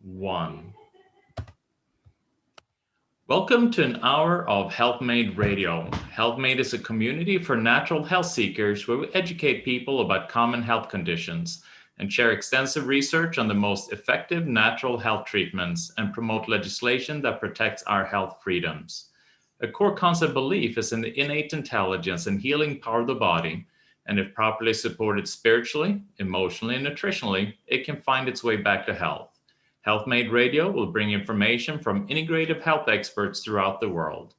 1. Welcome to an hour of Healthmade Radio. Healthmade is a community for natural health seekers where we educate people about common health conditions and share extensive research on the most effective natural health treatments and promote legislation that protects our health freedoms. A core concept belief is in the innate intelligence and healing power of the body, and if properly supported spiritually, emotionally, and nutritionally, it can find its way back to health. Healthmade Radio will bring information from integrative health experts throughout the world.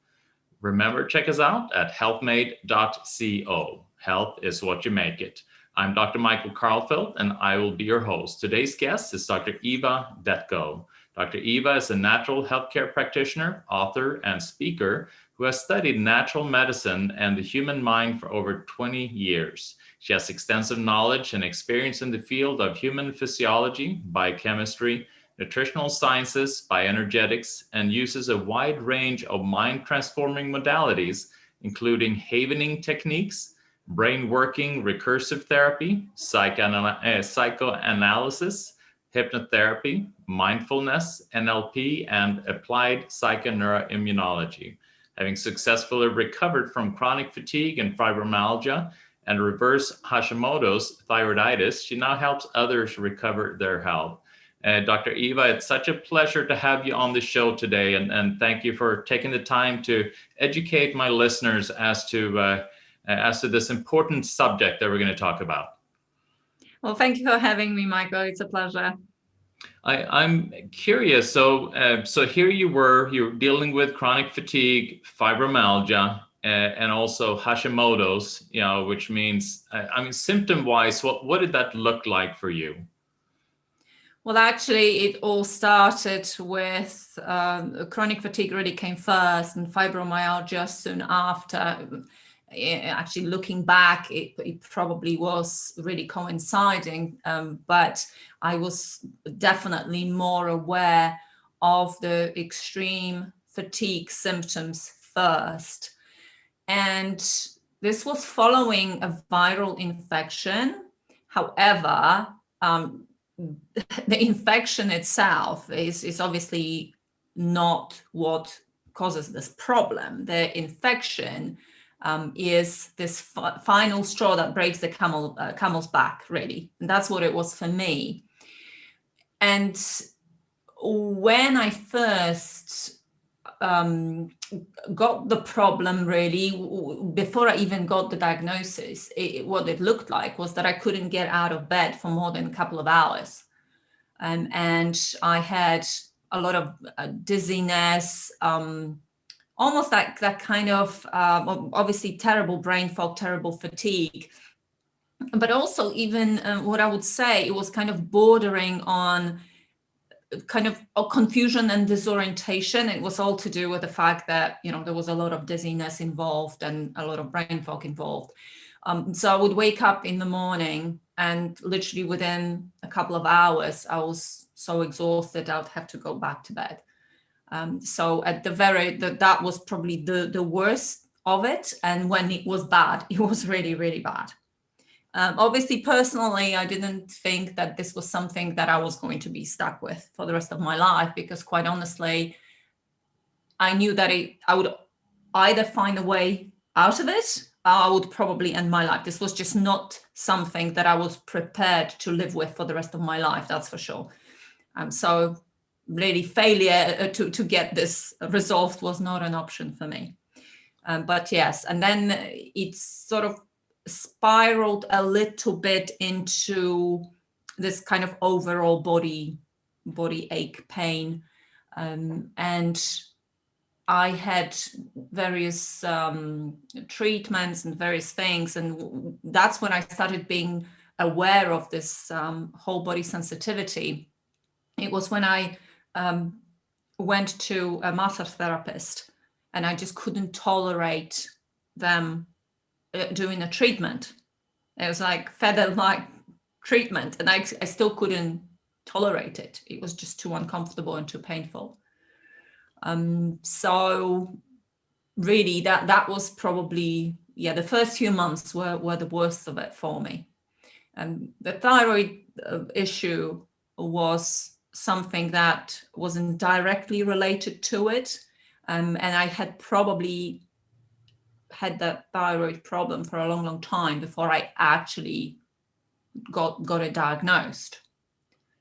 Remember, check us out at healthmade.co. Health is what you make it. I'm Dr. Michael Karlfeldt, and I will be your host. Today's guest is Dr. Eva Detko. Dr. Eva is a natural healthcare practitioner, author, and speaker who has studied natural medicine and the human mind for over 20 years. She has extensive knowledge and experience in the field of human physiology, biochemistry, nutritional sciences, bioenergetics, and uses a wide range of mind-transforming modalities, including havening techniques, brain working recursive therapy, psychoanalysis, hypnotherapy, mindfulness, NLP, and applied psychoneuroimmunology. Having successfully recovered from chronic fatigue and fibromyalgia and reverse Hashimoto's thyroiditis, she now helps others recover their health. Dr. Eva, it's such a pleasure to have you on the show today, and thank you for taking the time to educate my listeners as to this important subject that we're going to talk about. Well, thank you for having me, Michael. It's a pleasure. I'm curious. So here you were dealing with chronic fatigue, fibromyalgia, and also Hashimoto's, which means, symptom-wise, what did that look like for you? Well, actually, it all started with chronic fatigue really came first, and fibromyalgia soon after. Actually, looking back, it probably was really coinciding, but I was definitely more aware of the extreme fatigue symptoms first. And this was following a viral infection. However, the infection itself is obviously not what causes this problem. The infection is this final straw that breaks the camel's back, really. And that's what it was for me. And when I first got the problem, really, before I even got the diagnosis, what it looked like was that I couldn't get out of bed for more than a couple of hours. And I had a lot of dizziness, almost like that kind of, obviously terrible brain fog, terrible fatigue. But also even what I would say, it was kind of bordering on kind of confusion and disorientation. It was all to do with the fact that, there was a lot of dizziness involved and a lot of brain fog involved. So I would wake up in the morning and literally within a couple of hours, I was so exhausted, I would have to go back to bed. So at that was probably the worst of it. And when it was bad, it was really, really bad. Obviously, personally, I didn't think that this was something that I was going to be stuck with for the rest of my life, because quite honestly, I knew that I would either find a way out of it, or I would probably end my life. This was just not something that I was prepared to live with for the rest of my life, that's for sure. So really, failure to get this resolved was not an option for me. But yes, and then it's sort of spiraled a little bit into this kind of overall body ache, pain, and I had various treatments and various things, and that's when I started being aware of this whole body sensitivity. It was when I went to a massage therapist, and I just couldn't tolerate them doing a treatment. It was like feather-like treatment, and I still couldn't tolerate it. It was just too uncomfortable and too painful. So really that was probably, the first few months were the worst of it for me. And the thyroid issue was something that wasn't directly related to it. And I had probably had that thyroid problem for a long, long time before I actually got it diagnosed.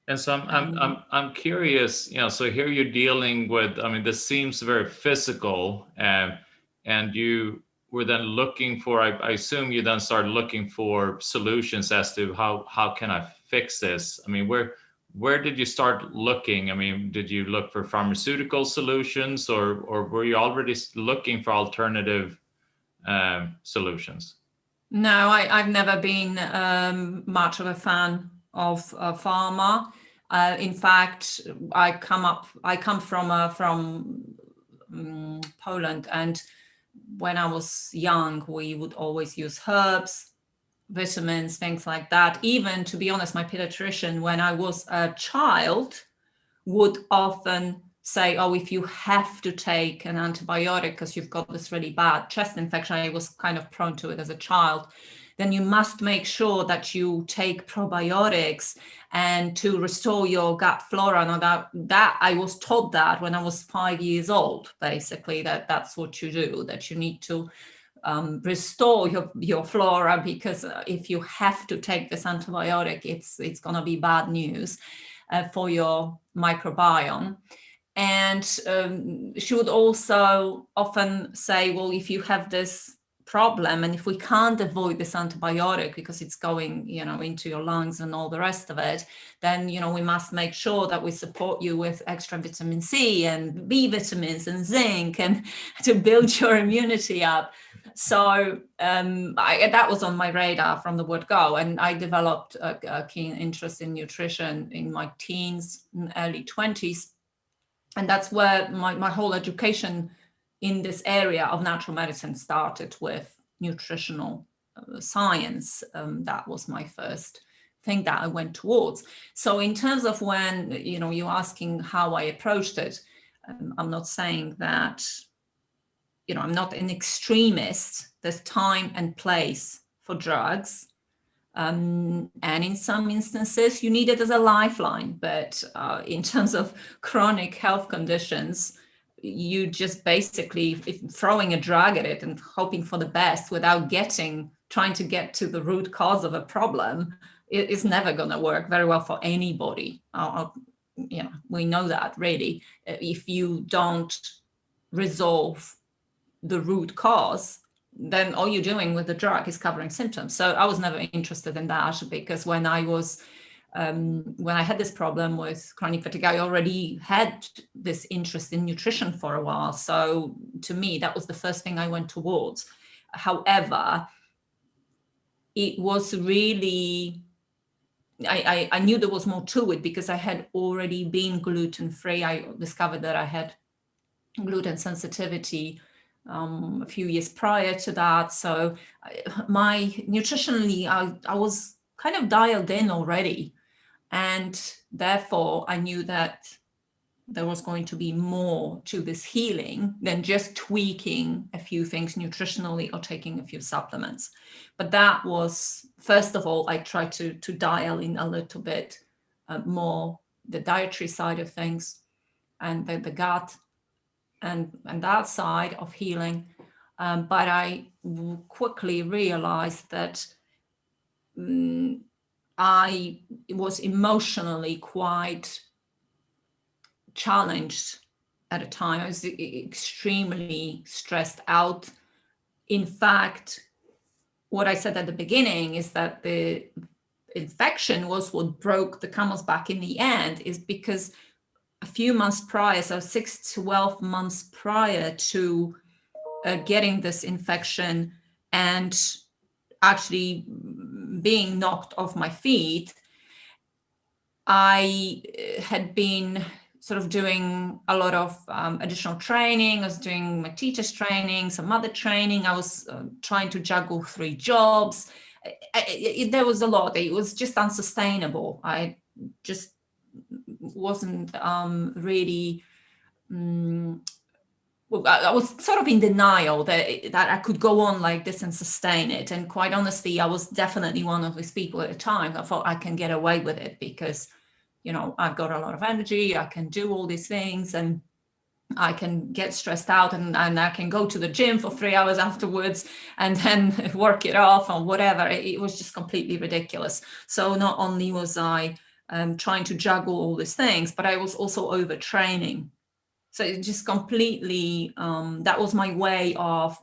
And so I'm curious, so here you're dealing with, I mean, this seems very physical, and you were then looking for, I assume you then started looking for solutions as to how can I fix this? I mean, where did you start looking? I mean, did you look for pharmaceutical solutions, or were you already looking for alternative solutions? No, I've never been much of a fan of pharma. In fact, I come from Poland, and when I was young, we would always use herbs, vitamins, things like that. Even, to be honest, my pediatrician, when I was a child, would often say, oh, if you have to take an antibiotic because you've got this really bad chest infection, I was kind of prone to it as a child, then you must make sure that you take probiotics and to restore your gut flora. Now that I was taught that when I was 5 years old, basically, that's what you do, that you need to restore your flora, because if you have to take this antibiotic, it's going to be bad news for your microbiome. And she would also often say, well, if you have this problem, and if we can't avoid this antibiotic because it's going, into your lungs and all the rest of it, then, we must make sure that we support you with extra vitamin C and B vitamins and zinc, and to build your immunity up. So that was on my radar from the word go. And I developed a keen interest in nutrition in my teens and early 20s. And that's where my whole education in this area of natural medicine started, with nutritional science. That was my first thing that I went towards. So in terms of when, you're asking how I approached it, I'm not saying that, I'm not an extremist. There's time and place for drugs. And in some instances, you need it as a lifeline. But in terms of chronic health conditions, you just basically throwing a drug at it and hoping for the best without trying to get to the root cause of a problem is never going to work very well for anybody. We know that, really. If you don't resolve the root cause, then all you're doing with the drug is covering symptoms. So I was never interested in that, because when I had this problem with chronic fatigue, I already had this interest in nutrition for a while. So to me, that was the first thing I went towards. However, it was really, I knew there was more to it, because I had already been gluten-free. I discovered that I had gluten sensitivity a few years prior to that. So nutritionally, I was kind of dialed in already. And therefore, I knew that there was going to be more to this healing than just tweaking a few things nutritionally or taking a few supplements. But that was, first of all, I tried to dial in a little bit more the dietary side of things, and the gut and that side of healing. But I quickly realized that I was emotionally quite challenged at a time. I was extremely stressed out. In fact, what I said at the beginning is that the infection was what broke the camel's back in the end, is because a few months prior, so 6 to 12 months prior to getting this infection and actually being knocked off my feet, I had been sort of doing a lot of additional training. I was doing my teacher's training, some other training. I was trying to juggle 3 jobs. There was a lot. It was just unsustainable. I just wasn't really... I was sort of in denial that I could go on like this and sustain it. And quite honestly, I was definitely one of these people at the time. I thought I can get away with it because I've got a lot of energy, I can do all these things, and I can get stressed out, and I can go to the gym for 3 hours afterwards and then work it off or whatever. It was just completely ridiculous. So not only was I trying to juggle all these things, but I was also overtraining. So it just completely, that was my way of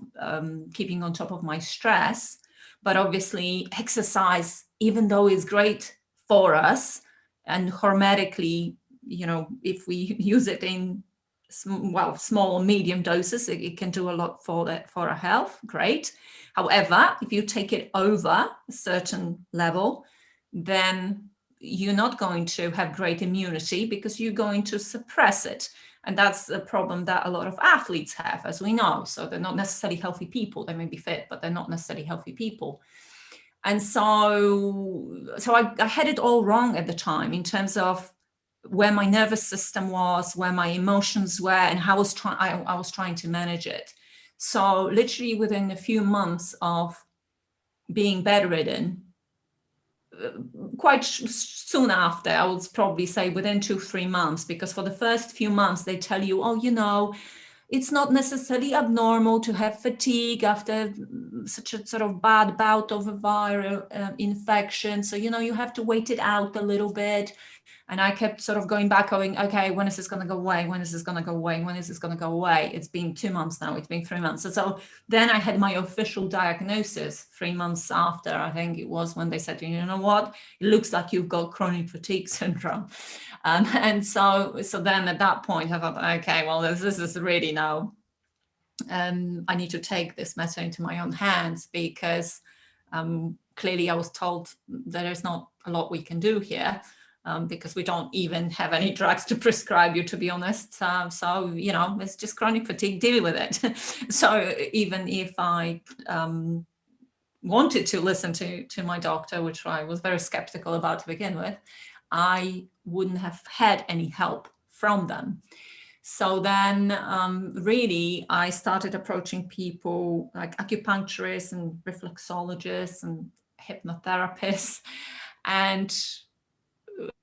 keeping on top of my stress. But obviously exercise, even though it's great for us and hormetically, if we use it in small or medium doses, it can do a lot for our health. Great. However, if you take it over a certain level, then you're not going to have great immunity because you're going to suppress it. And that's the problem that a lot of athletes have, as we know. So they're not necessarily healthy people. They may be fit, but they're not necessarily healthy people. And so I had it all wrong at the time in terms of where my nervous system was, where my emotions were, and how I was trying to manage it. So literally within a few months of being bedridden, quite soon after, I would probably say within 2-3 months, because for the first few months they tell you, it's not necessarily abnormal to have fatigue after such a sort of bad bout of a viral infection. So, you have to wait it out a little bit. And I kept sort of going back, going, okay, when is this going to go away? When is this going to go away? When is this going to go away? It's been 2 months now. It's been 3 months. So then I had my official diagnosis 3 months after, I think it was, when they said, you know what, it looks like you've got chronic fatigue syndrome. And so then at that point, I thought, okay, well, this is really now, I need to take this matter into my own hands, because clearly I was told that there's not a lot we can do here. Because we don't even have any drugs to prescribe you, to be honest. So, it's just chronic fatigue, deal with it. So even if I wanted to listen to my doctor, which I was very skeptical about to begin with, I wouldn't have had any help from them. So then really I started approaching people like acupuncturists and reflexologists and hypnotherapists. And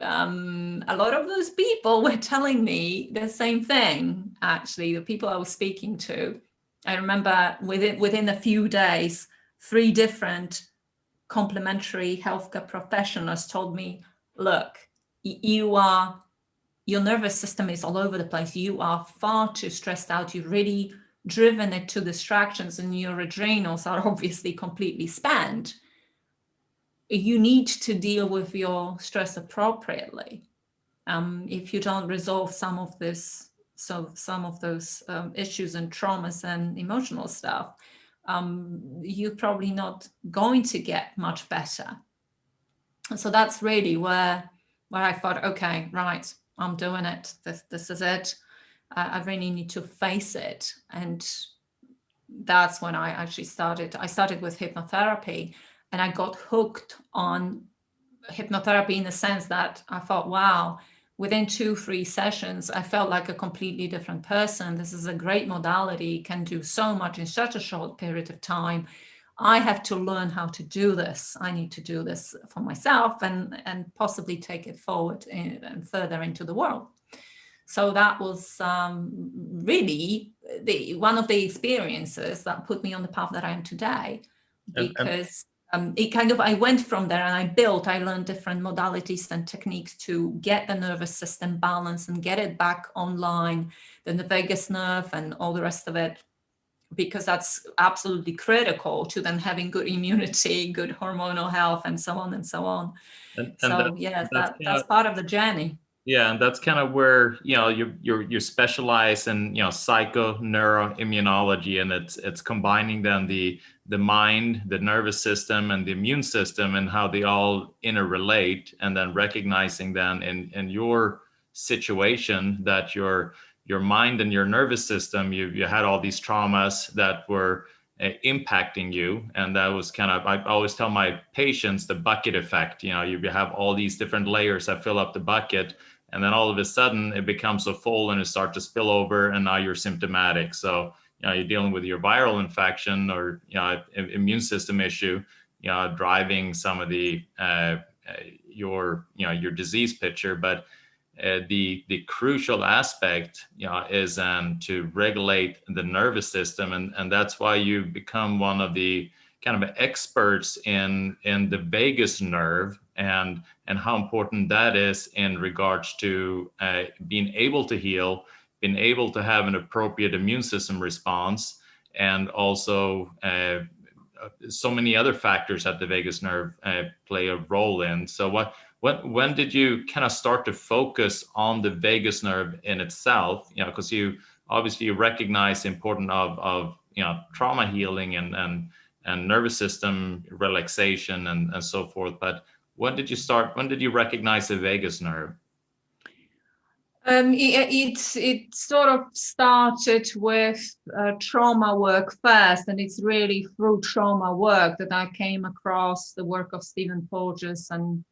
a lot of those people were telling me the same thing. Actually, the people I was speaking to, I remember within a few days, 3 different complementary healthcare professionals told me, look, your nervous system is all over the place. You are far too stressed out. You've really driven it to distractions, and your adrenals are obviously completely spent. You need to deal with your stress appropriately. If you don't resolve some of those issues and traumas and emotional stuff, you're probably not going to get much better. So that's really where I thought, okay, right, I'm doing it. This is it. I really need to face it. And that's when I actually started. I started with hypnotherapy. And I got hooked on hypnotherapy in the sense that I thought, wow, within 2-3 sessions, I felt like a completely different person. This is a great modality, can do so much in such a short period of time. I have to learn how to do this. I need to do this for myself and possibly take it forward and further into the world. So that was really one of the experiences that put me on the path that I am today, because I went from there and I learned different modalities and techniques to get the nervous system balanced and get it back online, then the vagus nerve and all the rest of it, because that's absolutely critical to then having good immunity, good hormonal health, and so on and so on. That's part of the journey. Yeah, and that's kind of where you're specialized in psychoneuroimmunology, and it's combining then the mind, the nervous system, and the immune system, and how they all interrelate, and then recognizing then in your situation that your mind and your nervous system, you had all these traumas that were impacting you, and that was kind of, I always tell my patients, the bucket effect. You have all these different layers that fill up the bucket. And then all of a sudden it becomes so full and it starts to spill over, and now you're symptomatic. So, you're dealing with your viral infection or, immune system issue, driving some of the, your your disease picture, but the crucial aspect is to regulate the nervous system, and that's why you become one of the kind of experts in the vagus nerve, and how important that is in regards to being able to heal, being able to have an appropriate immune system response, and also so many other factors that the vagus nerve play a role in. So when did you kind of start to focus on the vagus nerve in itself? Because you obviously recognize the importance of trauma healing and nervous system relaxation and so forth. But when did you recognize the vagus nerve? It sort of started with trauma work first, and it's really through trauma work that I came across the work of Stephen Porges, and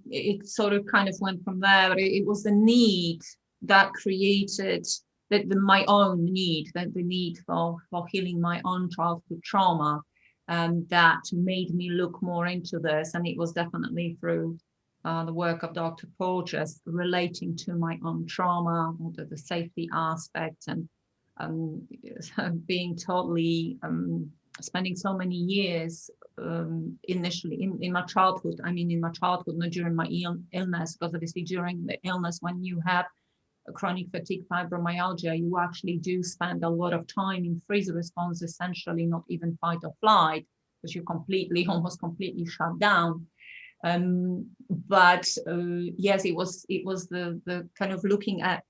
it sort of kind of went from there. But it was the need that created my own need, the need for healing my own childhood trauma, that made me look more into this. And it was definitely through the work of Dr. Porges relating to my own trauma, the safety aspect, and being totally spending so many years initially in my childhood. I mean, in my childhood, not during my illness, because obviously during the illness, when you have a chronic fatigue fibromyalgia, you actually do spend a lot of time in freeze response, essentially not even fight or flight, because you're almost completely shut down. But yes, it was the kind of looking at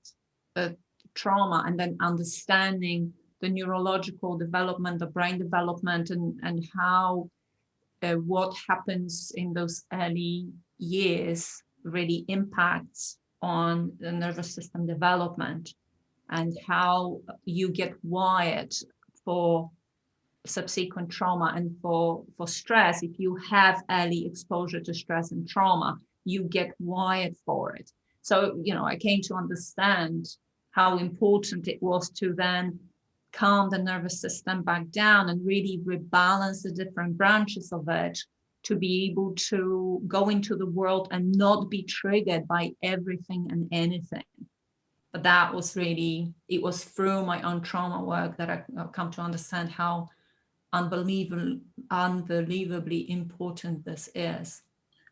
trauma and then understanding the neurological development, the brain development, and how what happens in those early years really impacts on the nervous system development, and how you get wired for subsequent trauma and for stress. If you have early exposure to stress and trauma, you get wired for it. So I came to understand how important it was to then calm the nervous system back down and really rebalance the different branches of it, to be able to go into the world and not be triggered by everything and anything. But that was really, it was through my own trauma work that I've come to understand how unbelievably important this is.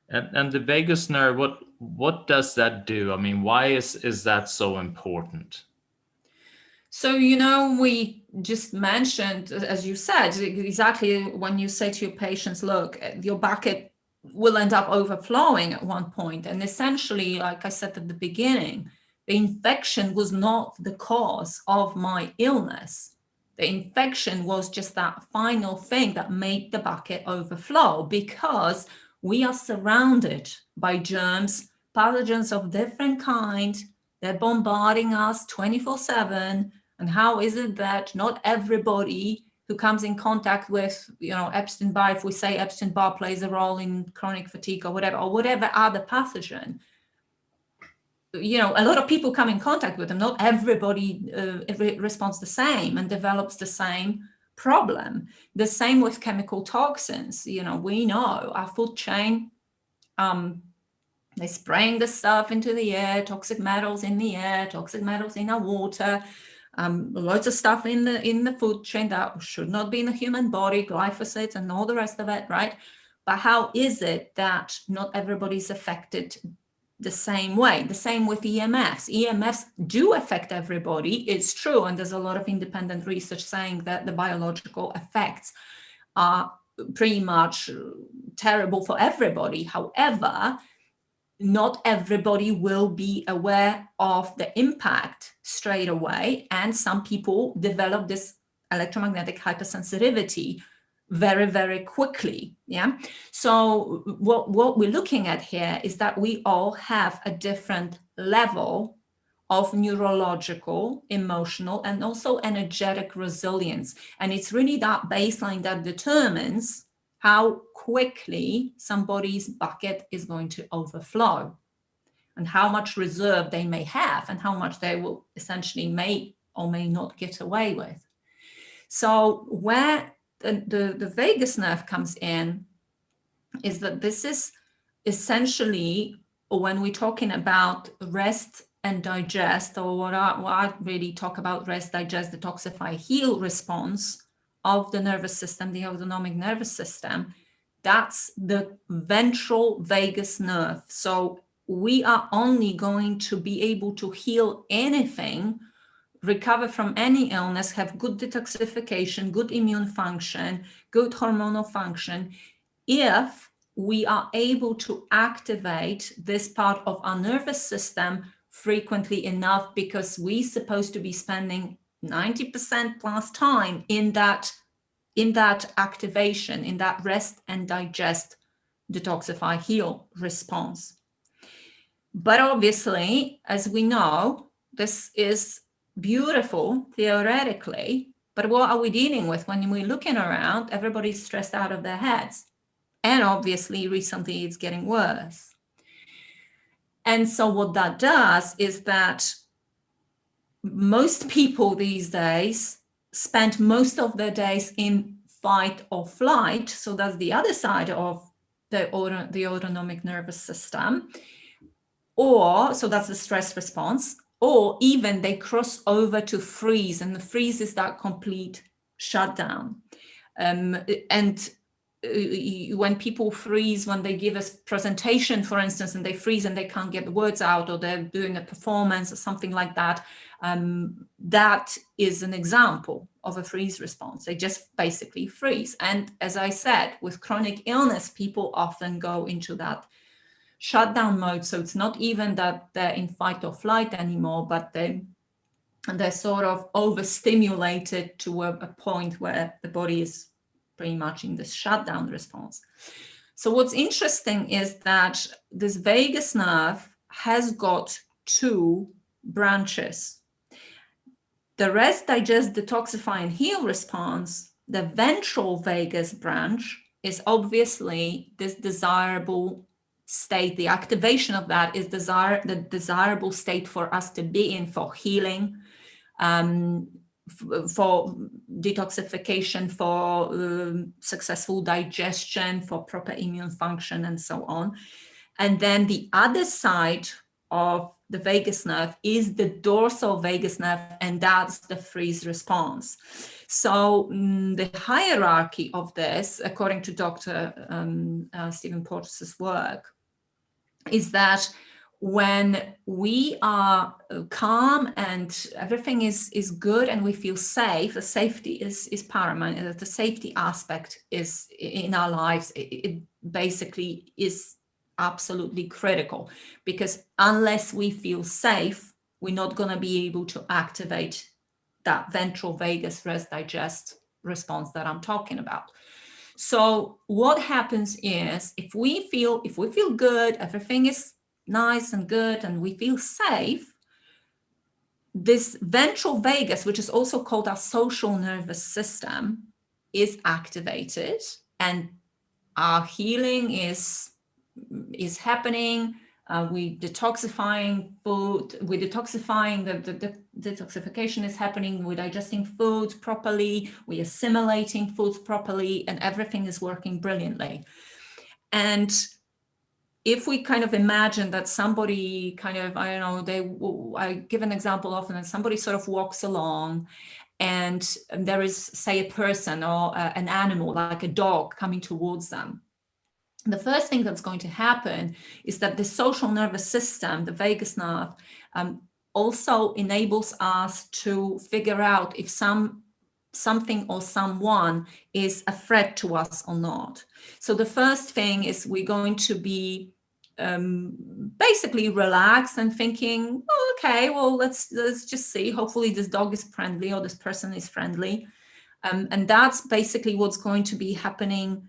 And the vagus nerve, what does that do? I mean, why is that so important? So, we just mentioned, as you said, exactly when you say to your patients, look, your bucket will end up overflowing at one point. And essentially, like I said at the beginning, the infection was not the cause of my illness. The infection was just that final thing that made the bucket overflow, because we are surrounded by germs, pathogens of different kinds. They're bombarding us 24/7. And how is it that not everybody who comes in contact with, Epstein-Barr, if we say Epstein-Barr plays a role in chronic fatigue or whatever other pathogen, a lot of people come in contact with them. Not everybody responds the same and develops the same problem. The same with chemical toxins. We know our food chain, they're spraying the stuff into the air, toxic metals in the air, toxic metals in our water, loads of stuff in the food chain that should not be in the human body, glyphosate and all the rest of it, right? But how is it that not everybody's affected the same way? The same with EMFs. EMFs do affect everybody, it's true, and there's a lot of independent research saying that the biological effects are pretty much terrible for everybody. However, not everybody will be aware of the impact straight away, and some people develop this electromagnetic hypersensitivity very, very quickly. Yeah. So what we're looking at here is that we all have a different level of neurological, emotional, and also energetic resilience. And it's really that baseline that determines how quickly somebody's bucket is going to overflow, and how much reserve they may have, and how much they will essentially may or may not get away with. So where the vagus nerve comes in is that this is essentially, when we're talking about rest and digest, or what I really talk about, rest, digest, detoxify, heal response of the nervous system, the autonomic nervous system, that's the ventral vagus nerve. So we are only going to be able to heal anything, recover from any illness, have good detoxification, good immune function, good hormonal function, if we are able to activate this part of our nervous system frequently enough, because we're supposed to be spending 90% plus time in that activation, in that rest and digest, detoxify, heal response. But obviously, as we know, this is beautiful theoretically, but what are we dealing with when we're looking around? Everybody's stressed out of their heads. And obviously, recently it's getting worse. And so what that does is that most people these days spend most of their days in fight or flight. So that's the other side of the autonomic nervous system. Or, so that's the stress response. Or even they cross over to freeze, and the freeze is that complete shutdown. And when people freeze, when they give a presentation, for instance, and they freeze and they can't get the words out, or they're doing a performance or something like that, that is an example of a freeze response. They just basically freeze. And as I said, with chronic illness, people often go into that shutdown mode. So it's not even that they're in fight or flight anymore, but they're sort of overstimulated to a point where the body is pretty much in this shutdown response. So what's interesting is that this vagus nerve has got two branches. The rest, digest, detoxify, and heal response, the ventral vagus branch, is obviously this desirable state. The activation of that is the desirable state for us to be in for healing, for detoxification, for successful digestion, for proper immune function, and so on. And then the other side of the vagus nerve is the dorsal vagus nerve, and that's the freeze response. So the hierarchy of this, according to Dr. Stephen Porteous' work, is that when we are calm and everything is good and we feel safe, the safety is paramount. The safety aspect is in our lives. It basically is absolutely critical, because unless we feel safe, we're not going to be able to activate that ventral vagus rest digest response that I'm talking about. So what happens is, if we feel good, everything is nice and good, and we feel safe, this ventral vagus, which is also called our social nervous system, is activated, and our healing is happening. We detoxifying food, we're detoxifying, the detoxification is happening, we're digesting foods properly, we're assimilating foods properly, and everything is working brilliantly. And if we kind of imagine that somebody kind of, I don't know, I give an example often, and somebody sort of walks along, and there is, say, a person or an animal, like a dog, coming towards them. The first thing that's going to happen is that the social nervous system, the vagus nerve, also enables us to figure out if something or someone is a threat to us or not. So the first thing is we're going to be basically relaxed and thinking, oh, okay, well, let's just see. Hopefully this dog is friendly, or this person is friendly. And that's basically what's going to be happening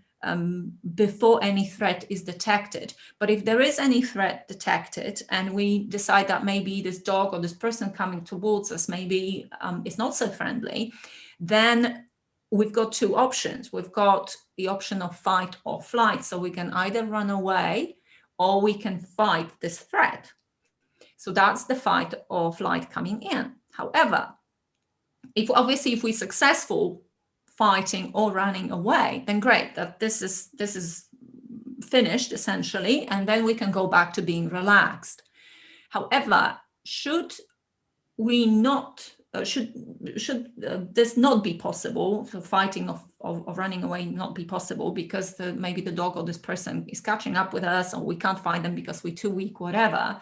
before any threat is detected. But if there is any threat detected, and we decide that maybe this dog or this person coming towards us maybe is not so friendly, then we've got two options. We've got the option of fight or flight. So we can either run away or we can fight this threat. So that's the fight or flight coming in. However, if we're successful fighting or running away, then great, that this is finished essentially, and then we can go back to being relaxed. However, should we not, should this not be possible, so fighting of running away not be possible because maybe the dog or this person is catching up with us, or we can't find them because we're too weak, whatever,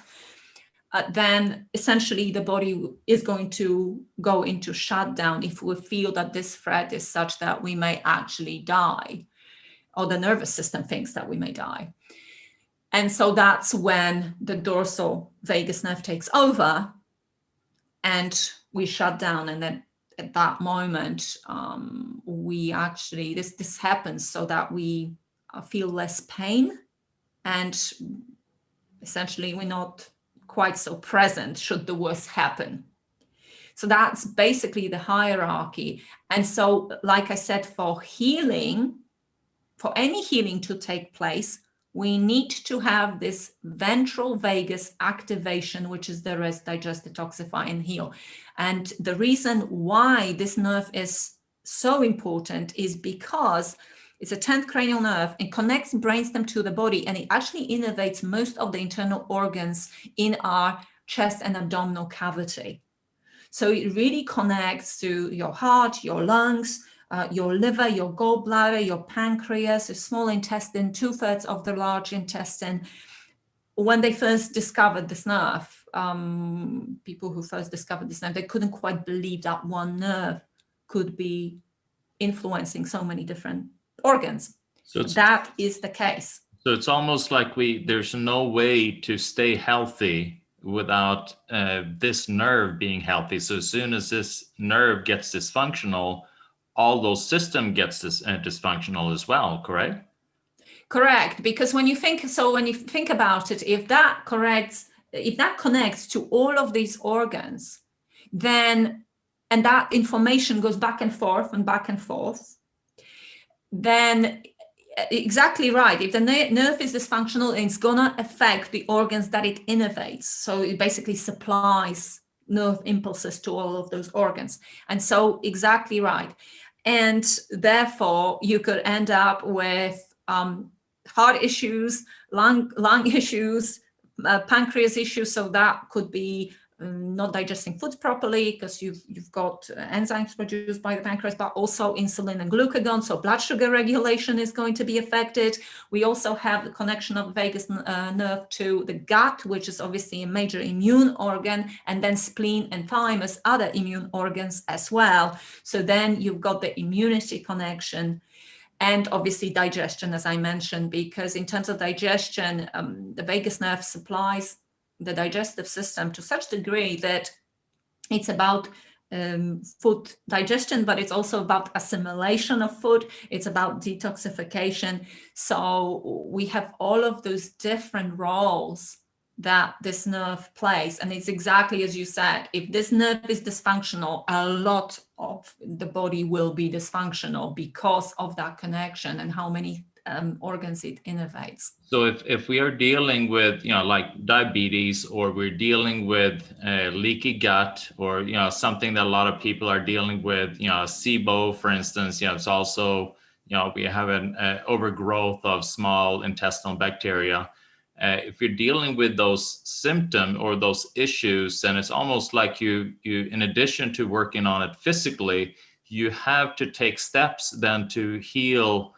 then essentially the body is going to go into shutdown if we feel that this threat is such that we may actually die, or the nervous system thinks that we may die. And so that's when the dorsal vagus nerve takes over and we shut down. And then at that moment, we actually, this happens so that we feel less pain, and essentially we're not quite so present should the worst happen. So that's basically the hierarchy. And so, like I said, for healing, for any healing to take place, we need to have this ventral vagus activation, which is the rest, digest, detoxify, and heal. And the reason why this nerve is so important is because it's a 10th cranial nerve. It connects brainstem to the body, and it actually innervates most of the internal organs in our chest and abdominal cavity. So it really connects to your heart, your lungs, your liver, your gallbladder, your pancreas, your small intestine, 2/3 of the large intestine. When they first discovered this nerve, people who first discovered this nerve, they couldn't quite believe that one nerve could be influencing so many different organs. So that is the case. So it's almost like there's no way to stay healthy without this nerve being healthy. So as soon as this nerve gets dysfunctional, all those systems gets dysfunctional as well, correct? Correct, because when you think about it, if that connects to all of these organs, then, and that information goes back and forth, then exactly right. If the nerve is dysfunctional, it's gonna affect the organs that it innervates. So it basically supplies nerve impulses to all of those organs. And so exactly right. And therefore you could end up with heart issues, lung issues, pancreas issues. So that could be not digesting food properly because you've got enzymes produced by the pancreas, but also insulin and glucagon. So blood sugar regulation is going to be affected. We also have the connection of the vagus nerve to the gut, which is obviously a major immune organ, and then spleen and thymus, other immune organs as well. So then you've got the immunity connection. And obviously digestion, as I mentioned, because in terms of digestion, the vagus nerve supplies the digestive system to such degree that it's about food digestion, but it's also about assimilation of food. It's about detoxification. So we have all of those different roles that this nerve plays. And it's exactly as you said, if this nerve is dysfunctional, a lot of the body will be dysfunctional because of that connection and how many organs it innervates. So if we are dealing with, like diabetes, or we're dealing with leaky gut, or, something that a lot of people are dealing with, SIBO, for instance, it's also, we have an overgrowth of small intestinal bacteria. If you're dealing with those symptoms or those issues, then it's almost like you, in addition to working on it physically, you have to take steps then to heal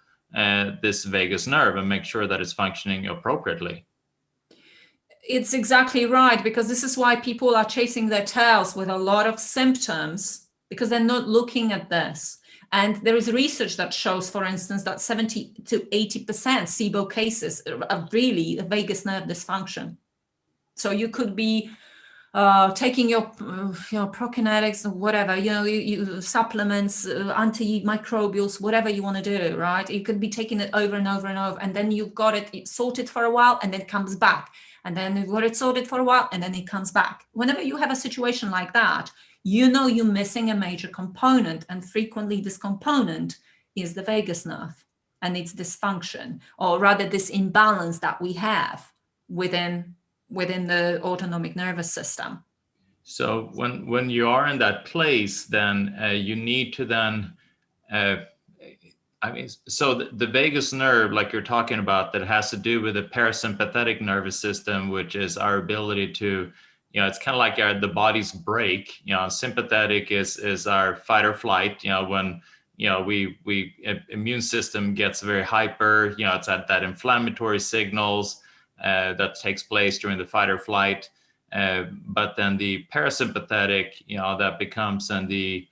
this vagus nerve and make sure that it's functioning appropriately. It's exactly right, because this is why people are chasing their tails with a lot of symptoms, because they're not looking at this. And there is research that shows, for instance, that 70 to 80% SIBO cases are really a vagus nerve dysfunction. So you could be taking your prokinetics or whatever, you supplements, antimicrobials, whatever you want to do, right? You could be taking it over and over and over, and then you've got it sorted for a while, and then it comes back. And then you've got it sorted for a while, and then it comes back. Whenever you have a situation like that, you're missing a major component, and frequently this component is the vagus nerve and its dysfunction, or rather this imbalance that we have within the autonomic nervous system. So when you are in that place, then you need to then, I mean, so the vagus nerve, like you're talking about, that has to do with the parasympathetic nervous system, which is our ability to, it's kind of like the body's brake. Sympathetic is our fight or flight. When immune system gets very hyper. It's at that inflammatory signals that takes place during the fight or flight. But then the parasympathetic, that becomes then the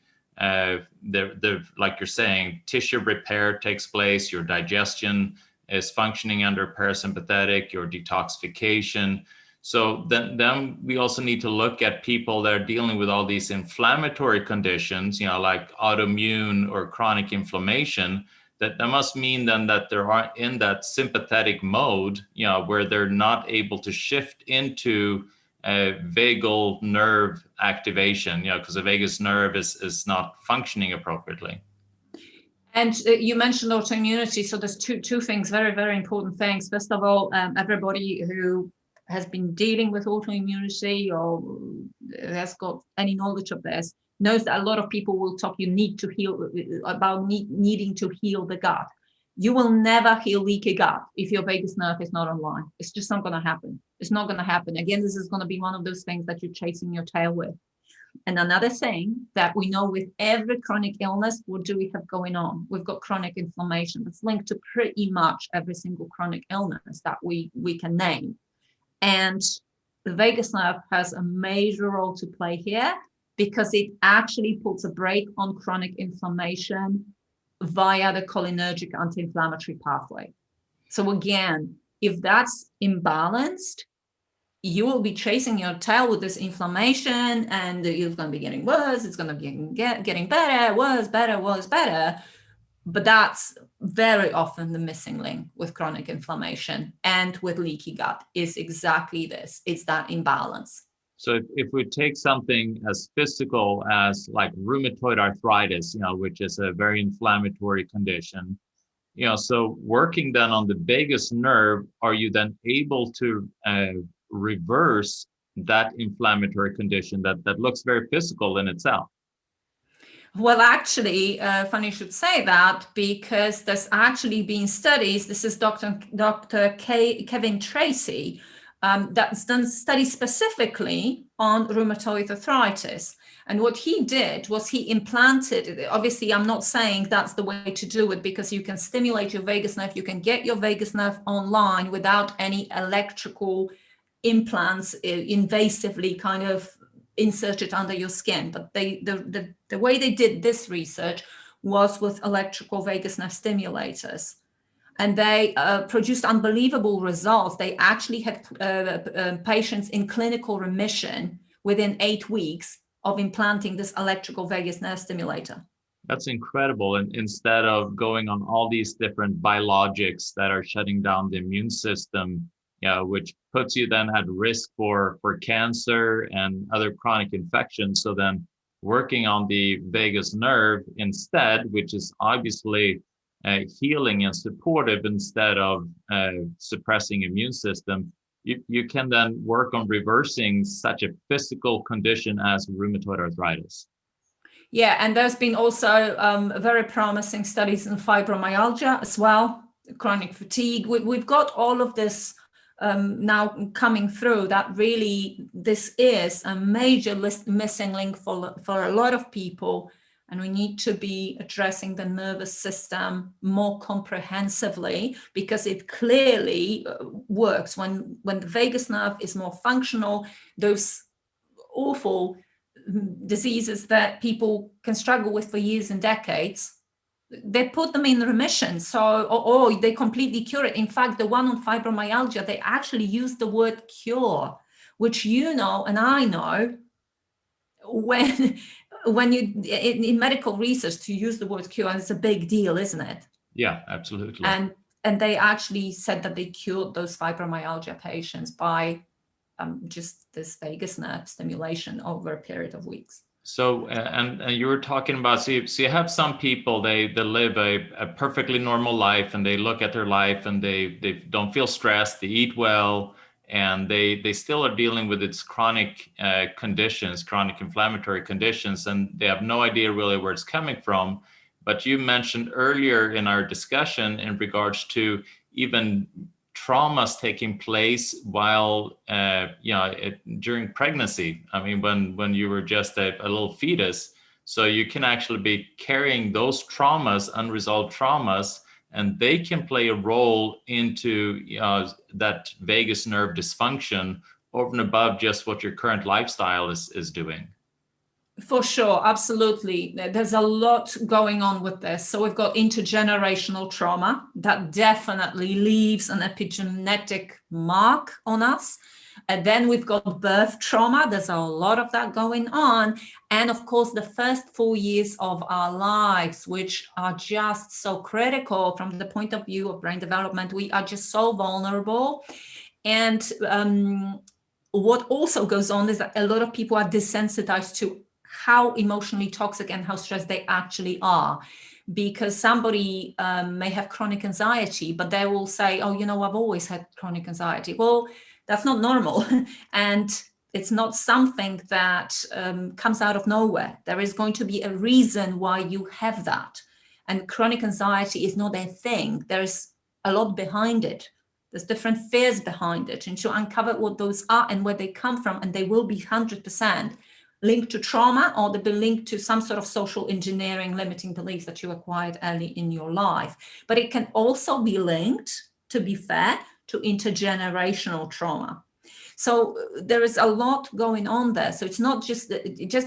like you're saying, tissue repair takes place, your digestion is functioning under parasympathetic, your detoxification. So then we also need to look at people that are dealing with all these inflammatory conditions, like autoimmune or chronic inflammation. That must mean then that they are in that sympathetic mode, where they're not able to shift into vagal nerve activation, because the vagus nerve is not functioning appropriately. And you mentioned autoimmunity. So there's two things, very, very important things. First of all, everybody who has been dealing with autoimmunity or has got any knowledge of this knows that a lot of people will talk, you need to heal, about needing to heal the gut. You will never heal leaky gut if your vagus nerve is not online. It's just not going to happen. It's not going to happen. Again, this is going to be one of those things that you're chasing your tail with. And another thing that we know with every chronic illness, what do we have going on? We've got chronic inflammation that's linked to pretty much every single chronic illness that we can name. And the vagus nerve has a major role to play here because it actually puts a brake on chronic inflammation via the cholinergic anti-inflammatory pathway. So again, if that's imbalanced, you will be chasing your tail with this inflammation and it's going to be getting worse. It's going to be getting better, worse, better. But that's very often the missing link with chronic inflammation and with leaky gut is exactly this. It's that imbalance. So if we take something as physical as like rheumatoid arthritis, which is a very inflammatory condition, so working then on the vagus nerve, are you then able to reverse that inflammatory condition that looks very physical in itself? Well, actually, funny you should say that, because there's actually been studies. This is Dr. Kevin Tracy that's done studies specifically on rheumatoid arthritis. And what he did was he implanted, obviously, I'm not saying that's the way to do it, because you can stimulate your vagus nerve. You can get your vagus nerve online without any electrical implants invasively kind of inserted under your skin. But the way they did this research was with electrical vagus nerve stimulators. And they produced unbelievable results. They actually had patients in clinical remission within 8 weeks of implanting this electrical vagus nerve stimulator. That's incredible. And instead of going on all these different biologics that are shutting down the immune system, which puts you then at risk for cancer and other chronic infections. So then working on the vagus nerve instead, which is obviously healing and supportive instead of suppressing immune system, you can then work on reversing such a physical condition as rheumatoid arthritis. Yeah, and there's been also very promising studies in fibromyalgia as well, chronic fatigue. We've got all of this now coming through, that really this is a major missing link for a lot of people. And we need to be addressing the nervous system more comprehensively, because it clearly works. When the vagus nerve is more functional, those awful diseases that people can struggle with for years and decades, they put them in remission. So, or they completely cure it. In fact, the one on fibromyalgia, they actually use the word cure, which you know and I know, when you in medical research, to use the word cure, and it's a big deal, isn't it? Yeah, absolutely. And they actually said that they cured those fibromyalgia patients by just this vagus nerve stimulation over a period of weeks. So, and you were talking about, so you have some people, they live a perfectly normal life, and they look at their life and they don't feel stressed, they eat well, and they still are dealing with its chronic conditions, chronic inflammatory conditions, and they have no idea really where it's coming from. But you mentioned earlier in our discussion in regards to even traumas taking place while, during pregnancy. I mean, when you were just a little fetus. So you can actually be carrying those traumas, unresolved traumas, and they can play a role into that vagus nerve dysfunction over and above just what your current lifestyle is doing. For sure, absolutely. There's a lot going on with this. So we've got intergenerational trauma that definitely leaves an epigenetic mark on us. And then we've got birth trauma. There's a lot of that going on. And of course, the first 4 years of our lives, which are just so critical from the point of view of brain development. We are just so vulnerable. And what also goes on is that a lot of people are desensitized to how emotionally toxic and how stressed they actually are. Because somebody may have chronic anxiety, but they will say, oh, I've always had chronic anxiety. Well, that's not normal. And it's not something that comes out of nowhere. There is going to be a reason why you have that. And chronic anxiety is not a thing. There's a lot behind it. There's different fears behind it. And to uncover what those are and where they come from, and they will be 100% linked to trauma, or they'll be linked to some sort of social engineering limiting beliefs that you acquired early in your life. But it can also be linked, to be fair, to intergenerational trauma. So there is a lot going on there. So it's not just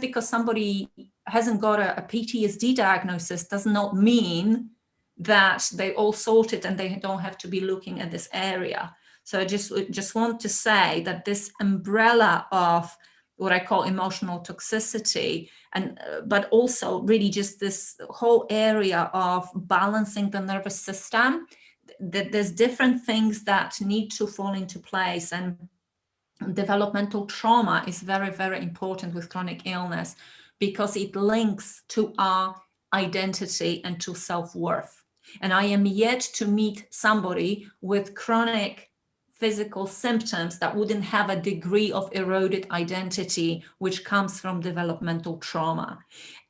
because somebody hasn't got a PTSD diagnosis does not mean that they all sorted and they don't have to be looking at this area. So I just want to say that this umbrella of what I call emotional toxicity, and but also really just this whole area of balancing the nervous system, that there's different things that need to fall into place. And developmental trauma is very, very important with chronic illness because it links to our identity and to self-worth. And I am yet to meet somebody with chronic physical symptoms that wouldn't have a degree of eroded identity, which comes from developmental trauma.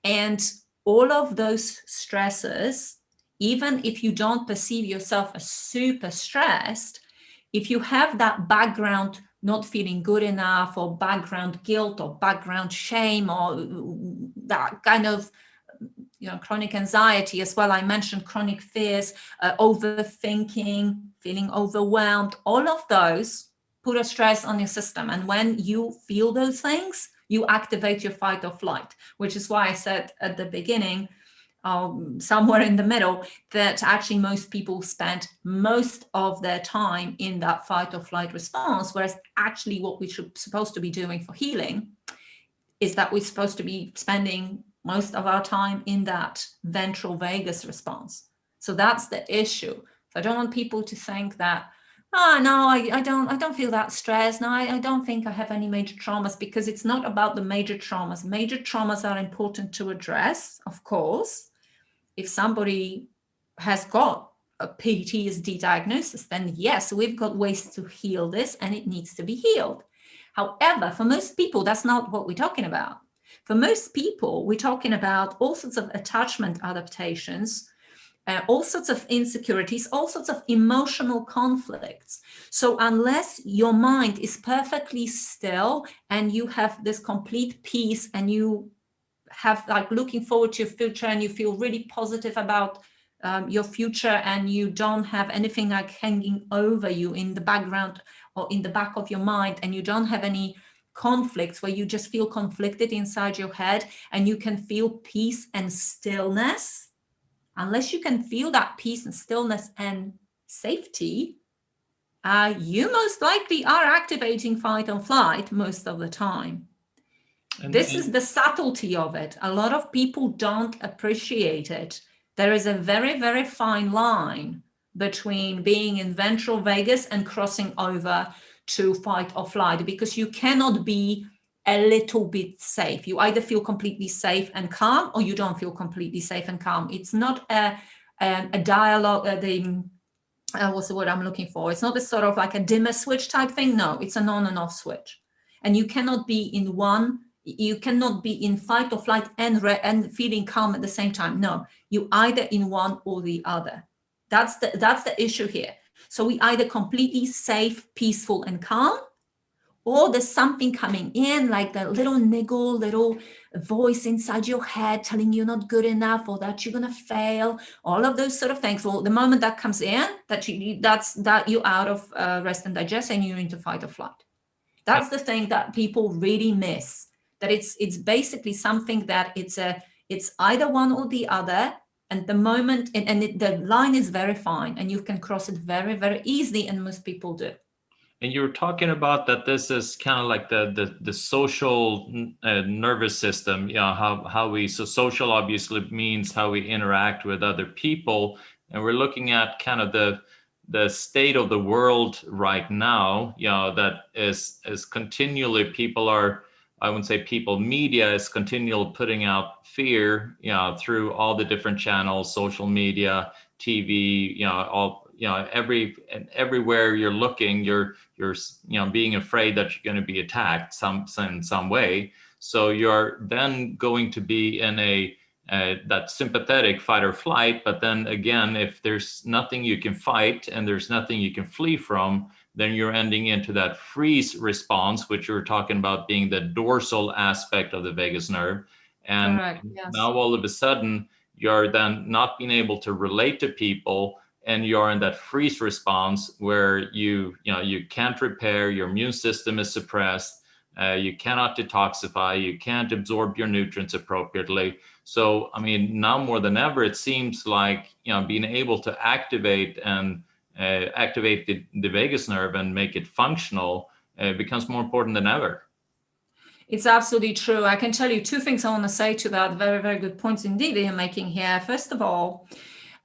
And all of those stresses, even if you don't perceive yourself as super stressed, if you have that background not feeling good enough, or background guilt, or background shame, or that kind of chronic anxiety as well. I mentioned chronic fears, overthinking, feeling overwhelmed. All of those put a stress on your system. And when you feel those things, you activate your fight or flight, which is why I said at the beginning, somewhere in the middle, that actually most people spend most of their time in that fight or flight response, whereas actually what we should supposed to be doing for healing is that we're supposed to be spending most of our time in that ventral vagus response. So that's the issue. So I don't want people to think that, no, I don't feel that stressed. No, I don't think I have any major traumas, because it's not about the major traumas. Major traumas are important to address, of course. If somebody has got a PTSD diagnosis, then yes, we've got ways to heal this and it needs to be healed. However, for most people, that's not what we're talking about. For most people, we're talking about all sorts of attachment adaptations, all sorts of insecurities, all sorts of emotional conflicts. So unless your mind is perfectly still and you have this complete peace, and you have like looking forward to your future, and you feel really positive about your future, and you don't have anything like hanging over you in the background or in the back of your mind, and you don't have any conflicts where you just feel conflicted inside your head, and you can feel peace and stillness, unless you can feel that peace and stillness and safety, you most likely are activating fight or flight most of the time. This is the subtlety of it. A lot of people don't appreciate it. There is a very, very fine line between being in ventral vagus and crossing over to fight or flight, because you cannot be a little bit safe. You either feel completely safe and calm, or you don't feel completely safe and calm. It's not a dialogue, what's the word I'm looking for? It's not a sort of like a dimmer switch type thing. No, it's an on and off switch. And you cannot be in one You cannot be in fight or flight and feeling calm at the same time. No, you either in one or the other. That's the issue here. So we either completely safe, peaceful, and calm, or there's something coming in, like the little niggle, little voice inside your head telling you're not good enough, or that you're gonna fail, all of those sort of things. Well, the moment that comes in, that you're out of rest and digest, and you're into fight or flight. That's the thing that people really miss. That it's basically something that it's either one or the other. And the moment, the line is very fine, and you can cross it very, very easily, and most people do. And you were talking about that this is kind of like the social nervous system, how we, so social obviously means how we interact with other people. And we're looking at kind of the state of the world right now, that is continually, I wouldn't say people, media is continually putting out fear, through all the different channels, social media, TV, everywhere you're looking, you're being afraid that you're going to be attacked in some way. So you're then going to be in that sympathetic fight or flight. But then again, if there's nothing you can fight and there's nothing you can flee from, then you're ending into that freeze response, which you're talking about being the dorsal aspect of the vagus nerve. And correct, yes. Now all of a sudden, you're then not being able to relate to people, and you're in that freeze response where you can't repair, your immune system is suppressed, you cannot detoxify, you can't absorb your nutrients appropriately. So, I mean, now more than ever, it seems like, being able to activate the vagus nerve and make it functional becomes more important than ever. It's absolutely true. I can tell you two things I want to say to that. Very, very good points indeed that you're making here. First of all,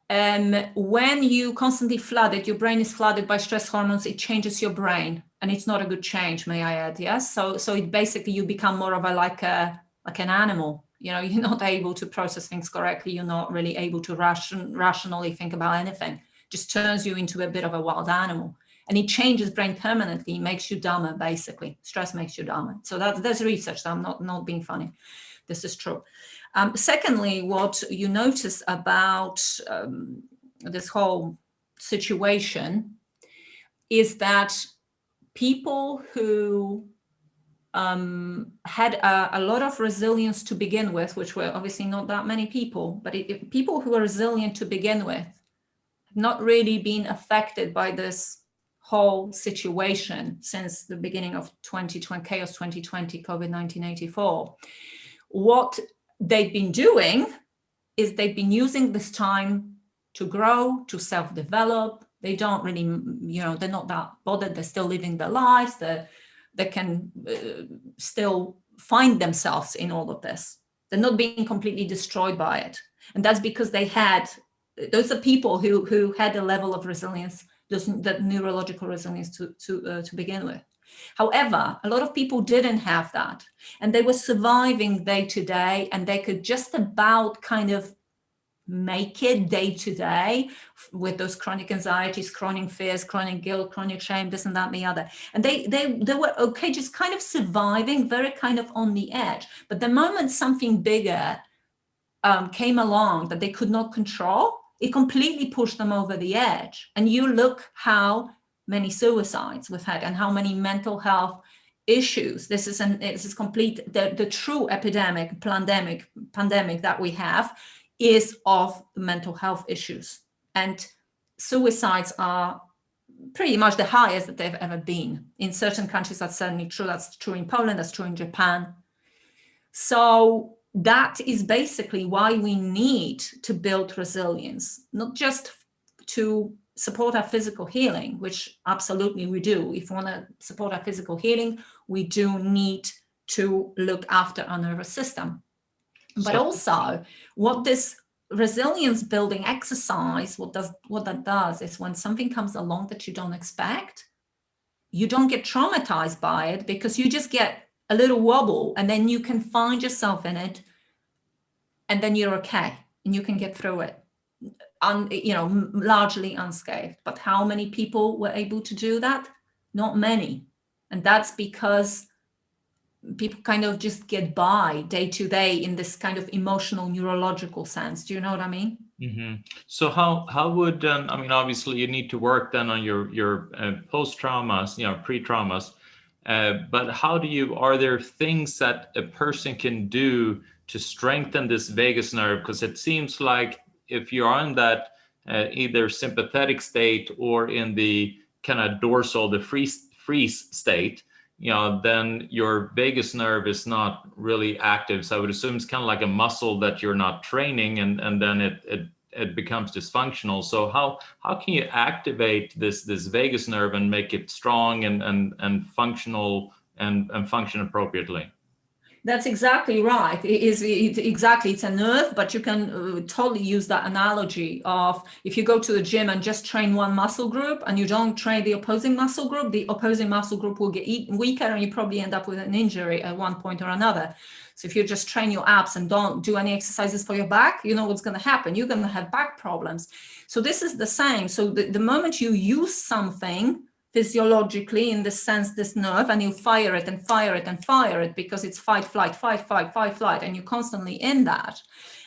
when you constantly flooded, your brain is flooded by stress hormones, it changes your brain, and it's not a good change, may I add. Yes. So it basically, you become more of like an animal. You're not able to process things correctly. You're not really able to rationally think about anything. Just turns you into a bit of a wild animal, and it changes brain permanently. It makes you dumber, basically. Stress makes you dumber. So there's research. So I'm not being funny. This is true. Secondly, what you notice about this whole situation is that people who had a lot of resilience to begin with, which were obviously not that many people, but people who were resilient to begin with, have not really been affected by this whole situation since the beginning of 2020, chaos 2020, COVID-19 84. What they've been doing is they've been using this time to grow, to self-develop. They don't really, they're not that bothered. They're still living their lives. They can still find themselves in all of this. They're not being completely destroyed by it. And that's because those are people who had a level of resilience, that neurological resilience to begin with. However, a lot of people didn't have that, and they were surviving day to day, and they could just about kind of make it day to day with those chronic anxieties, chronic fears, chronic guilt, chronic shame, this and that and the other. And they were okay, just kind of surviving, very kind of on the edge. But the moment something bigger came along that they could not control, it completely pushed them over the edge. And you look how many suicides we've had and how many mental health issues. This is complete. The true pandemic that we have is of mental health issues, and suicides are pretty much the highest that they've ever been. In certain countries, that's certainly true. That's true in Poland, that's true in Japan. So that is basically why we need to build resilience, not just to support our physical healing, which absolutely we do. If we want to support our physical healing, we do need to look after our nervous system. But also, what this resilience building exercise, what that does is, when something comes along that you don't expect, you don't get traumatized by it, because you just get a little wobble, and then you can find yourself in it, and then you're okay, and you can get through it, largely unscathed. But how many people were able to do that? Not many. And that's because people kind of just get by day to day in this kind of emotional, neurological sense. Do you know what I mean? So how would I mean, obviously you need to work then on your post traumas, pre traumas, but are there things that a person can do to strengthen this vagus nerve? Because it seems like if you're on that either sympathetic state or in the kind of dorsal, the freeze state, then your vagus nerve is not really active. So I would assume it's kind of like a muscle that you're not training, and then it becomes dysfunctional. So how can you activate this vagus nerve and make it strong and functional and function appropriately? That's exactly right. It's a nerve, but you can totally use that analogy of if you go to the gym and just train one muscle group and you don't train the opposing muscle group, the opposing muscle group will get weaker and you probably end up with an injury at one point or another. So if you just train your abs and don't do any exercises for your back, you know what's going to happen. You're going to have back problems. So this is the same. So the moment you use something physiologically, in the sense, this nerve, and you fire it and fire it and fire it because it's fight, flight, and you're constantly in that.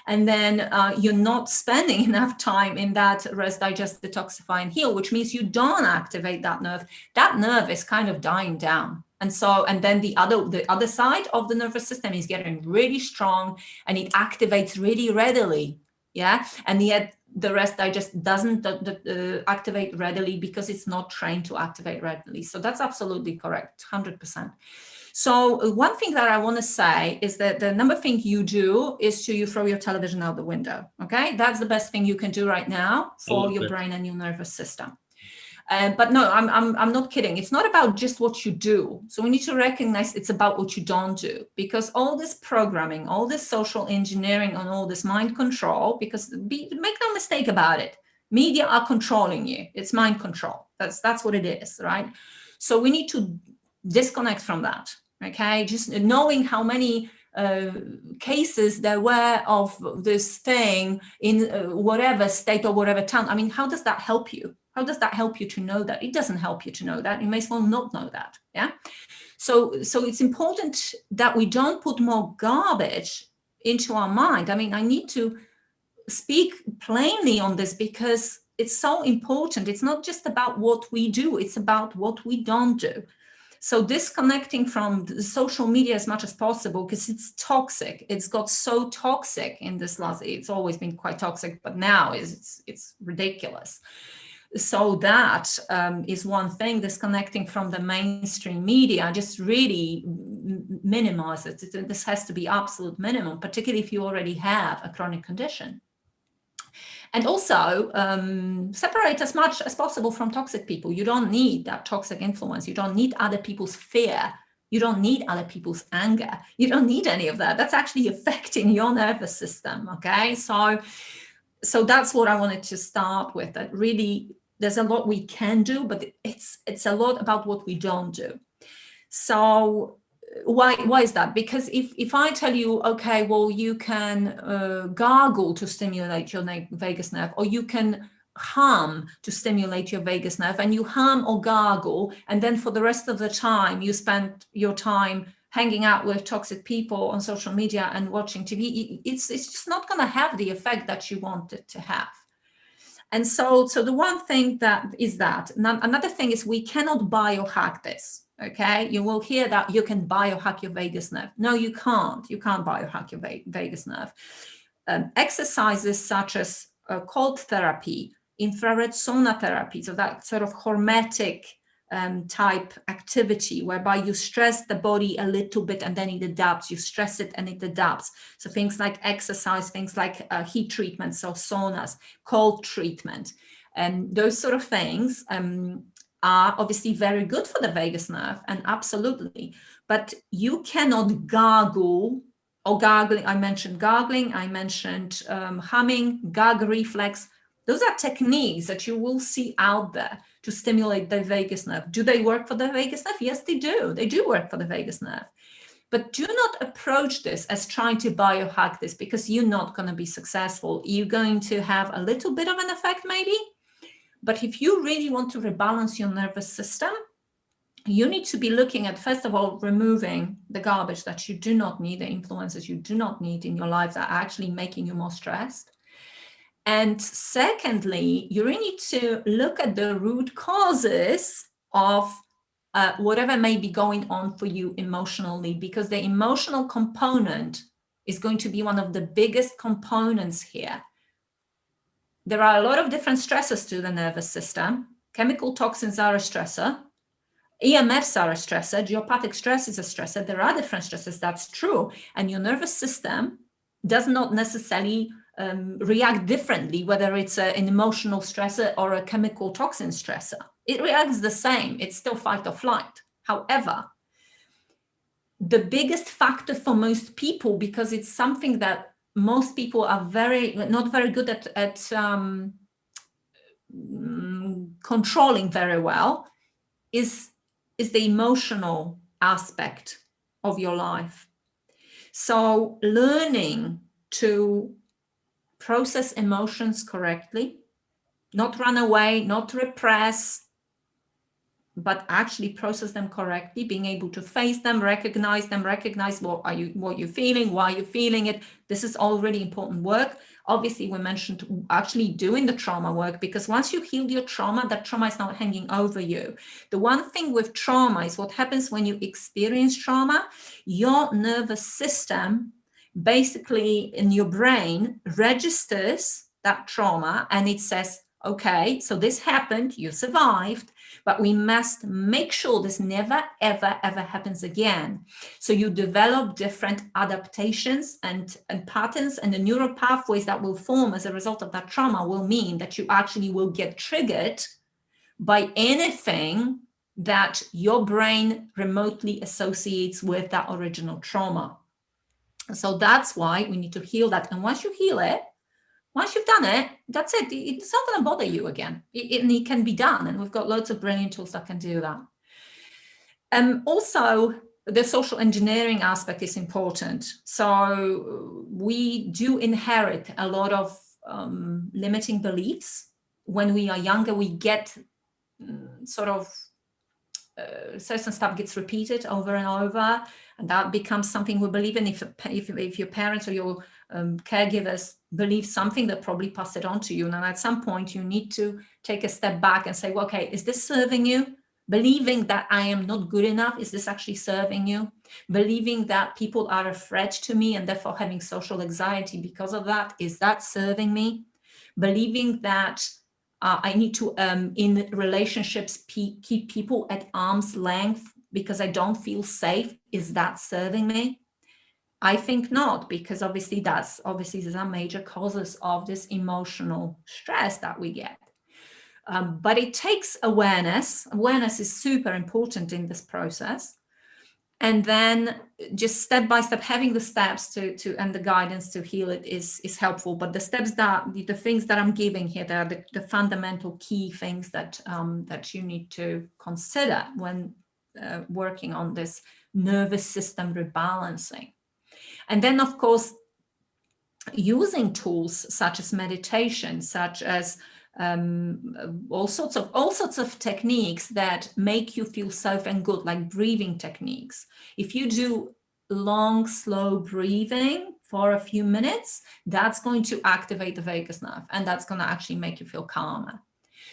And then you're not spending enough time in that rest, digest, detoxify, and heal, which means you don't activate that nerve. That nerve is kind of dying down. And then the other side of the nervous system is getting really strong and it activates really readily. Yeah. And yet the rest digest doesn't activate readily because it's not trained to activate readily. So that's absolutely correct, 100%. So one thing that I want to say is that the number thing you do is you throw your television out the window. Okay, that's the best thing you can do right now for your brain and your nervous system. But no, I'm not kidding. It's not about just what you do. So we need to recognize it's about what you don't do, because all this programming, all this social engineering, and all this mind control, because make no mistake about it, media are controlling you. It's mind control. That's what it is, right? So we need to disconnect from that. Okay, just knowing how many cases there were of this thing in whatever state or whatever town. I mean, how does that help you? How does that help you to know that? It doesn't help you to know that. You may as well not know that. Yeah. So it's important that we don't put more garbage into our mind. I mean, I need to speak plainly on this because it's so important. It's not just about what we do, it's about what we don't do. So disconnecting from the social media as much as possible, because it's toxic. It's got so toxic in this it's always been quite toxic, but now it's ridiculous. So that is one thing, disconnecting from the mainstream media, just really minimize it. This has to be absolute minimum, particularly if you already have a chronic condition. And also separate as much as possible from toxic people. You don't need that toxic influence. You don't need other people's fear. You don't need other people's anger. You don't need any of that. That's actually affecting your nervous system, okay? So that's what I wanted to start with, that really there's a lot we can do, but it's a lot about what we don't do. So why is that? Because if I tell you, okay, well, you can gargle to stimulate your vagus nerve, or you can hum to stimulate your vagus nerve, and you hum or gargle, and then for the rest of the time you spend your time hanging out with toxic people on social media and watching TV, it's just not going to have the effect that you want it to have. And so the one thing that is that. Another thing is we cannot biohack this. Okay, you will hear that you can biohack your vagus nerve. No, you can't. You can't biohack your vagus nerve. Exercises such as cold therapy, infrared sauna therapy, so that sort of hormetic type activity whereby you stress the body a little bit and then it adapts. You stress it and it adapts. So things like exercise, things like heat treatments, so saunas, cold treatment, and those sort of things are obviously very good for the vagus nerve, and absolutely. But you cannot gargle or gargling. I mentioned gargling, I mentioned humming, gag reflex. Those are techniques that you will see out there to stimulate the vagus nerve. Do they work for the vagus nerve? Yes, they do. They do work for the vagus nerve. But do not approach this as trying to biohack this, because you're not going to be successful. You're going to have a little bit of an effect maybe. But if you really want to rebalance your nervous system, you need to be looking at, first of all, removing the garbage that you do not need, the influences you do not need in your life that are actually making you more stressed. And secondly, you really need to look at the root causes of whatever may be going on for you emotionally, because the emotional component is going to be one of the biggest components here. There are a lot of different stressors to the nervous system. Chemical toxins are a stressor. EMFs are a stressor. Geopathic stress is a stressor. There are different stressors, that's true. And your nervous system does not necessarily react differently, whether it's an emotional stressor or a chemical toxin stressor. It reacts the same. It's still fight or flight. However, the biggest factor for most people, because it's something that most people are not very good at controlling very well, is the emotional aspect of your life. So learning to process emotions correctly, not run away, not repress, but actually process them correctly, being able to face them, recognize what you're feeling, why you're feeling it. This is all really important work. Obviously, we mentioned actually doing the trauma work, because once you heal your trauma, that trauma is not hanging over you. The one thing with trauma is what happens when you experience trauma, your nervous system basically in your brain registers that trauma, and it says, okay, so this happened, you survived, but we must make sure this never, ever, ever happens again. So you develop different adaptations and patterns, and the neural pathways that will form as a result of that trauma will mean that you actually will get triggered by anything that your brain remotely associates with that original trauma. So that's why we need to heal that. And once you heal it, once you've done it, that's it. It's not going to bother you again. It can be done. And we've got loads of brilliant tools that can do that. Also, the social engineering aspect is important. So we do inherit a lot of limiting beliefs. When we are younger, we get sort of certain stuff gets repeated over and over, and that becomes something we believe in. If your parents or your caregivers believe something, they'll probably pass it on to you. And at some point, you need to take a step back and say, well, okay, is this serving you? Believing that I am not good enough, is this actually serving you? Believing that people are a threat to me and therefore having social anxiety because of that, is that serving me? Believing that I need to, in relationships, keep people at arm's length because I don't feel safe, is that serving me? I think not, because obviously these are major causes of this emotional stress that we get. But it takes awareness. Awareness is super important in this process. And then just step by step, having the steps to and the guidance to heal it is helpful. But the steps the things that I'm giving here, they are the fundamental key things that you need to consider when working on this nervous system rebalancing. And then, of course, using tools such as meditation, such as all sorts of techniques that make you feel safe and good, like breathing techniques. If you do long, slow breathing for a few minutes, that's going to activate the vagus nerve, and that's going to actually make you feel calmer.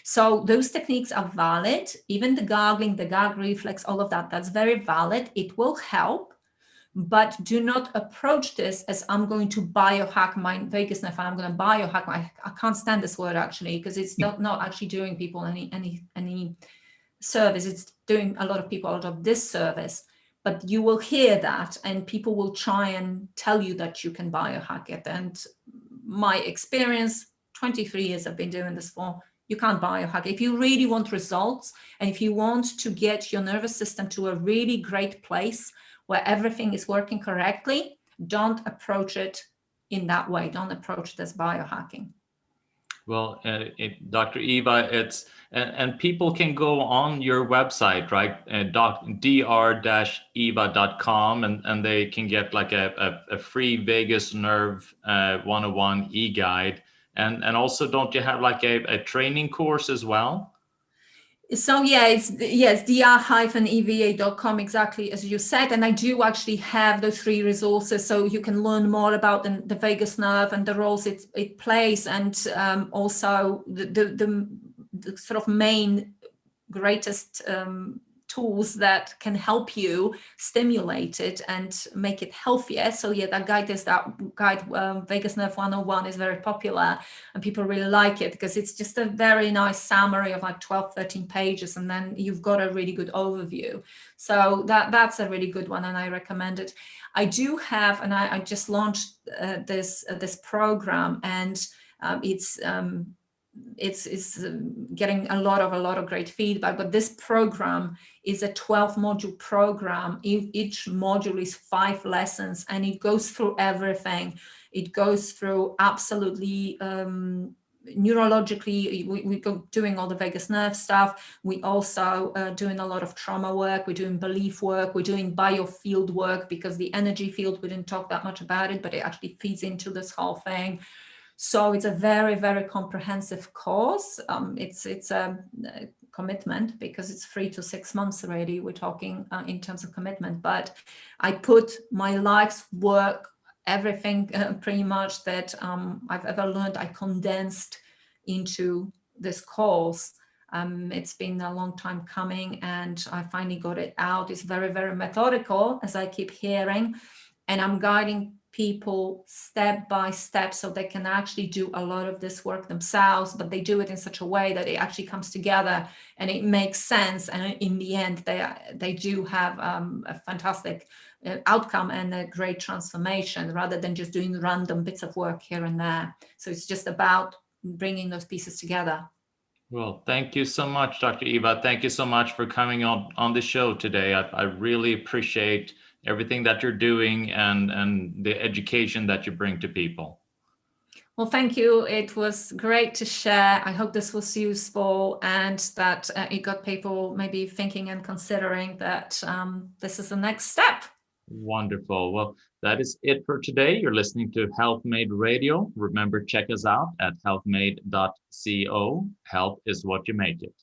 So those techniques are valid. Even the gargling, the gag reflex, all of that, that's very valid. It will help. But do not approach this as I'm going to biohack my vagus nerve. I'm going to biohack I can't stand this word actually, because it's not actually doing people any service. It's doing a lot of people a lot of disservice. But you will hear that, and people will try and tell you that you can biohack it. And my experience, 23 years I've been doing this for, you can't biohack it. If you really want results, and if you want to get your nervous system to a really great place where everything is working correctly, don't approach it in that way. Don't approach it as biohacking. Well, Dr. Eva, and people can go on your website, right? dr-eva.com, and they can get like a free vagus nerve 101 e-guide. And also, don't you have like a training course as well? So yeah, it's yes, dr-eva.com, exactly as you said. And I do actually have those free resources, so you can learn more about the vagus nerve and the roles it plays, and also the sort of main greatest tools that can help you stimulate it and make it healthier. So yeah, that guide, Vagus Nerve 101, is very popular, and people really like it because it's just a very nice summary of like 12, 13 pages, and then you've got a really good overview. So that's a really good one, and I recommend it. I do have, and I just launched this program, and it's getting a lot of great feedback. But this program is a 12 module program. Each module is 5 lessons, and it goes through everything. It goes through absolutely neurologically. We go doing all the vagus nerve stuff. We also doing a lot of trauma work. We're doing belief work. We're doing biofield work, because the energy field, we didn't talk that much about it, but it actually feeds into this whole thing. So it's a very, very comprehensive course. It's a commitment, because it's 3 to 6 months already. We're talking in terms of commitment, but I put my life's work, everything pretty much that I've ever learned, I condensed into this course. It's been a long time coming, and I finally got it out. It's very, very methodical, as I keep hearing, and I'm guiding people step by step, so they can actually do a lot of this work themselves, but they do it in such a way that it actually comes together and it makes sense, and in the end they do have a fantastic outcome and a great transformation, rather than just doing random bits of work here and there. So it's just about bringing those pieces together. Well, thank you so much, Dr. Eva. Thank you so much for coming on the show today. I really appreciate everything that you're doing and the education that you bring to people. Well, thank you. It was great to share. I hope this was useful, and that it got people maybe thinking and considering that this is the next step. Wonderful. Well, that is it for today. You're listening to Healthmade Radio. Remember, check us out at healthmade.co. Health is what you make it.